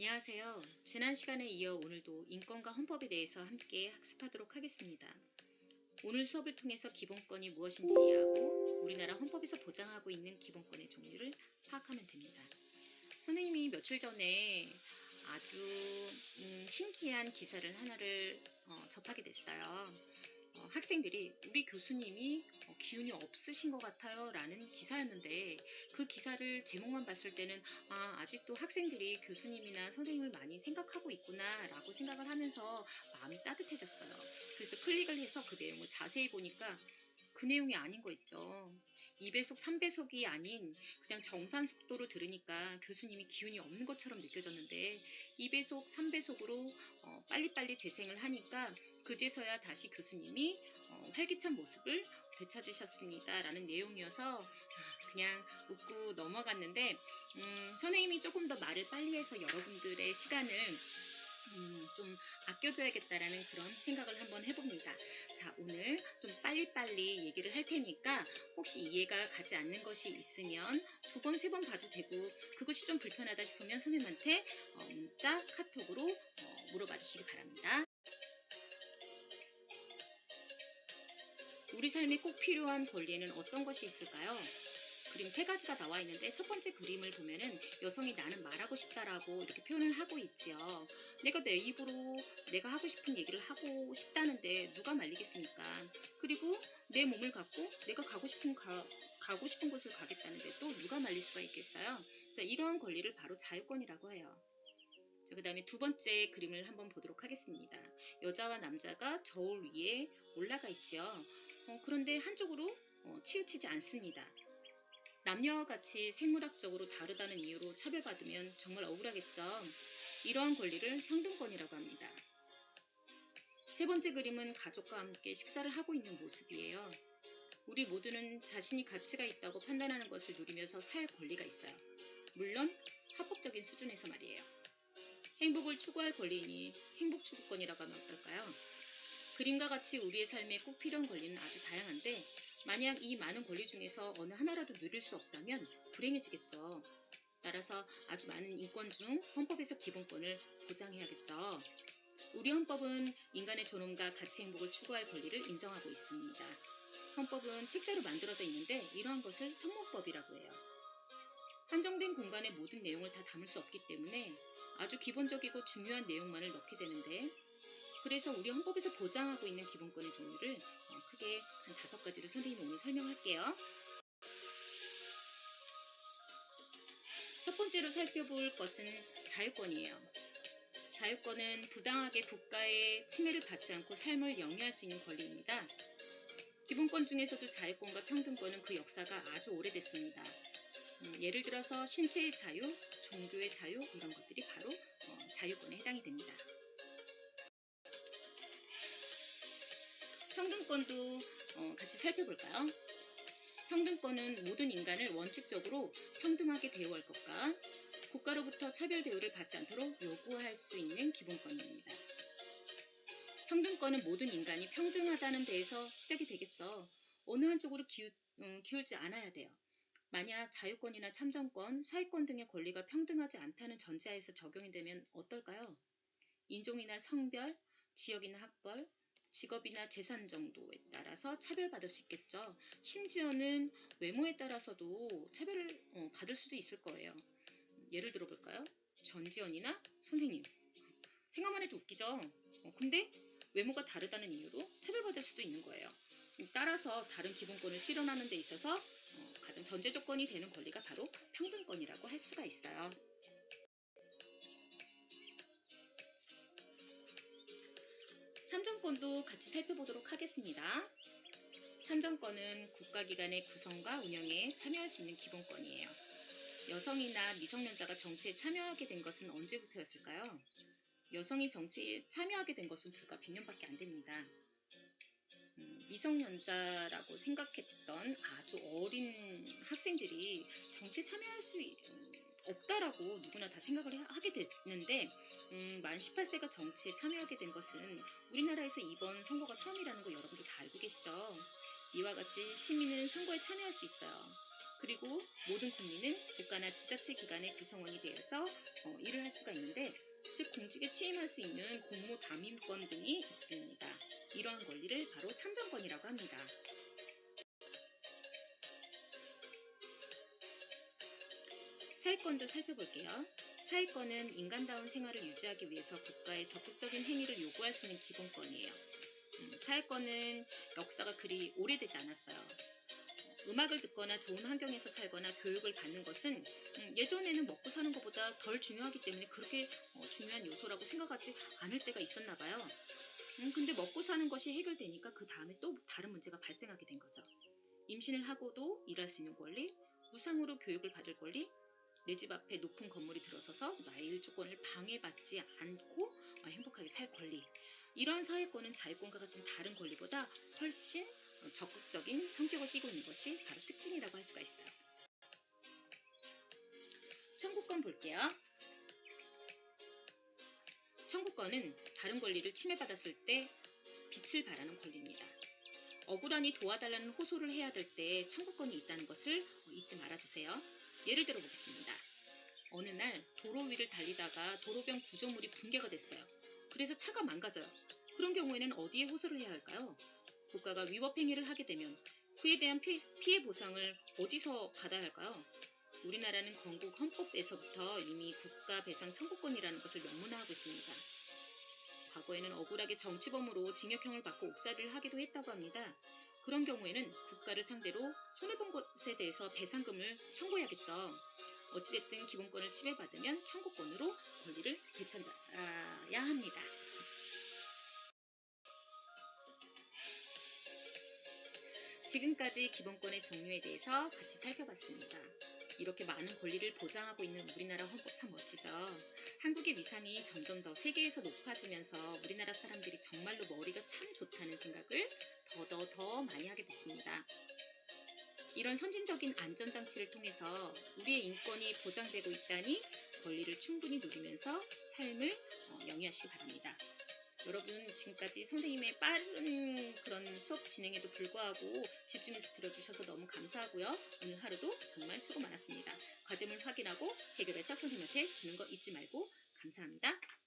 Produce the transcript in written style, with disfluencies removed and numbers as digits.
안녕하세요. 지난 시간에 이어 오늘도 인권과 헌법에 대해서 함께 학습하도록 하겠습니다. 오늘 수업을 통해서 기본권이 무엇인지 이해하고 우리나라 헌법에서 보장하고 있는 기본권의 종류를 파악하면 됩니다. 선생님이 며칠 전에 아주 신기한 기사를 하나를 접하게 됐어요. 학생들이 우리 교수님이 기운이 없으신 것 같아요 라는 기사였는데, 그 기사를 제목만 봤을 때는 아직도 학생들이 교수님이나 선생님을 많이 생각하고 있구나 라고 생각을 하면서 마음이 따뜻해졌어요. 그래서 클릭을 해서 그 내용을 자세히 보니까 그 내용이 아닌 거 있죠. 2배속, 3배속이 아닌 그냥 정산 속도로 들으니까 교수님이 기운이 없는 것처럼 느껴졌는데, 2배속, 3배속으로 빨리빨리 재생을 하니까 그제서야 다시 교수님이 활기찬 모습을 되찾으셨습니다 라는 내용이어서 그냥 웃고 넘어갔는데, 선생님이 조금 더 말을 빨리 해서 여러분들의 시간을 좀 아껴줘야겠다라는 그런 생각을 한번 해봅니다. 자, 오늘 좀 빨리빨리 얘기를 할 테니까 혹시 이해가 가지 않는 것이 있으면 2번, 3번 봐도 되고, 그것이 좀 불편하다 싶으면 선생님한테 문자, 카톡으로 물어봐 주시기 바랍니다. 우리 삶에 꼭 필요한 권리에는 어떤 것이 있을까요? 그림 3가지가 나와 있는데, 첫 번째 그림을 보면은 여성이 나는 말하고 싶다라고 이렇게 표현을 하고 있지요. 내가 내 입으로 내가 하고 싶은 얘기를 하고 싶다는데 누가 말리겠습니까? 그리고 내 몸을 갖고 내가 가고 싶은 곳을 가겠다는데 또 누가 말릴 수가 있겠어요? 자, 이러한 권리를 바로 자유권이라고 해요. 자, 그 다음에 2번째 그림을 한번 보도록 하겠습니다. 여자와 남자가 저울 위에 올라가 있죠. 그런데 한쪽으로 치우치지 않습니다. 남녀와 같이 생물학적으로 다르다는 이유로 차별받으면 정말 억울하겠죠. 이러한 권리를 평등권이라고 합니다. 3번째 그림은 가족과 함께 식사를 하고 있는 모습이에요. 우리 모두는 자신이 가치가 있다고 판단하는 것을 누리면서 살 권리가 있어요. 물론 합법적인 수준에서 말이에요. 행복을 추구할 권리이니 행복추구권이라고 하면 어떨까요? 그림과 같이 우리의 삶에 꼭 필요한 권리는 아주 다양한데, 만약 이 많은 권리 중에서 어느 하나라도 누릴 수 없다면 불행해지겠죠. 따라서 아주 많은 인권 중 헌법에서 기본권을 보장해야겠죠. 우리 헌법은 인간의 존엄과 가치 행복을 추구할 권리를 인정하고 있습니다. 헌법은 책자로 만들어져 있는데 이러한 것을 성문법이라고 해요. 한정된 공간의 모든 내용을 다 담을 수 없기 때문에 아주 기본적이고 중요한 내용만을 넣게 되는데, 그래서 우리 헌법에서 보장하고 있는 기본권의 종류를 크게 한 5가지로 선생님이 오늘 설명할게요. 첫 번째로 살펴볼 것은 자유권이에요. 자유권은 부당하게 국가의 침해를 받지 않고 삶을 영위할 수 있는 권리입니다. 기본권 중에서도 자유권과 평등권은 그 역사가 아주 오래됐습니다. 예를 들어서 신체의 자유, 종교의 자유, 이런 것들이 바로 자유권에 해당이 됩니다. 평등권도 같이 살펴볼까요? 평등권은 모든 인간을 원칙적으로 평등하게 대우할 것과 국가로부터 차별 대우를 받지 않도록 요구할 수 있는 기본권입니다. 평등권은 모든 인간이 평등하다는 데에서 시작이 되겠죠. 어느 한쪽으로 기울지 않아야 돼요. 만약 자유권이나 참정권, 사회권 등의 권리가 평등하지 않다는 전제하에서 적용이 되면 어떨까요? 인종이나 성별, 지역이나 학벌, 직업이나 재산 정도에 따라서 차별받을 수 있겠죠. 심지어는 외모에 따라서도 차별을 받을 수도 있을 거예요. 예를 들어볼까요? 전지현이나 선생님. 생각만 해도 웃기죠? 근데 외모가 다르다는 이유로 차별받을 수도 있는 거예요. 따라서 다른 기본권을 실현하는 데 있어서 가장 전제 조건이 되는 권리가 바로 평등권이라고 할 수가 있어요. 참정권도 같이 살펴보도록 하겠습니다. 참정권은 국가기관의 구성과 운영에 참여할 수 있는 기본권이에요. 여성이나 미성년자가 정치에 참여하게 된 것은 언제부터였을까요? 여성이 정치에 참여하게 된 것은 불과 100년밖에 안 됩니다. 미성년자라고 생각했던 아주 어린 학생들이 정치에 참여할 수 없다라고 누구나 다 생각을 하게 됐는데, 만 18세가 정치에 참여하게 된 것은 우리나라에서 이번 선거가 처음이라는 거 여러분들 다 알고 계시죠? 이와 같이 시민은 선거에 참여할 수 있어요. 그리고 모든 국민은 국가나 지자체 기관의 구성원이 되어서 일을 할 수가 있는데, 즉 공직에 취임할 수 있는 공모 담임권 등이 있습니다. 이러한 권리를 바로 참정권이라고 합니다. 사회권도 살펴볼게요. 사회권은 인간다운 생활을 유지하기 위해서 국가의 적극적인 행위를 요구할 수 있는 기본권이에요. 사회권은 역사가 그리 오래되지 않았어요. 음악을 듣거나 좋은 환경에서 살거나 교육을 받는 것은 예전에는 먹고 사는 것보다 덜 중요하기 때문에 그렇게 중요한 요소라고 생각하지 않을 때가 있었나 봐요. 근데 먹고 사는 것이 해결되니까 그 다음에 또 다른 문제가 발생하게 된 거죠. 임신을 하고도 일할 수 있는 권리, 무상으로 교육을 받을 권리, 내 집 앞에 높은 건물이 들어서서 나의 일조권을 방해받지 않고 행복하게 살 권리. 이러한 사회권은 자유권과 같은 다른 권리보다 훨씬 적극적인 성격을 띠고 있는 것이 바로 특징이라고 할 수가 있어요. 청구권 볼게요. 청구권은 다른 권리를 침해받았을 때 빛을 발하는 권리입니다. 억울하니 도와달라는 호소를 해야 될 때 청구권이 있다는 것을 잊지 말아주세요. 예를 들어 보겠습니다. 어느 날 도로 위를 달리다가 도로변 구조물이 붕괴가 됐어요. 그래서 차가 망가져요. 그런 경우에는 어디에 호소를 해야 할까요? 국가가 위법 행위를 하게 되면 그에 대한 피해 보상을 어디서 받아야 할까요? 우리나라는 건국 헌법에서부터 이미 국가 배상 청구권이라는 것을 명문화하고 있습니다. 과거에는 억울하게 정치범으로 징역형을 받고 옥살이를 하기도 했다고 합니다. 그런 경우에는 국가를 상대로 손해본 것에 대해서 배상금을 청구해야겠죠. 어찌됐든 기본권을 침해받으면 청구권으로 권리를 되찾아야 합니다. 지금까지 기본권의 종류에 대해서 같이 살펴봤습니다. 이렇게 많은 권리를 보장하고 있는 우리나라 헌법 참 멋지죠. 한국의 위상이 점점 더 세계에서 높아지면서 우리나라 사람들이 정말로 머리가 참 좋다는 생각을 더 많이 하게 됐습니다. 이런 선진적인 안전장치를 통해서 우리의 인권이 보장되고 있다니 권리를 충분히 누리면서 삶을 영위하시기 바랍니다. 여러분, 지금까지 선생님의 빠른 그런 수업 진행에도 불구하고 집중해서 들어주셔서 너무 감사하고요. 오늘 하루도 정말 수고 많았습니다. 과제물 확인하고 해결해서 선생님한테 주는 거 잊지 말고 감사합니다.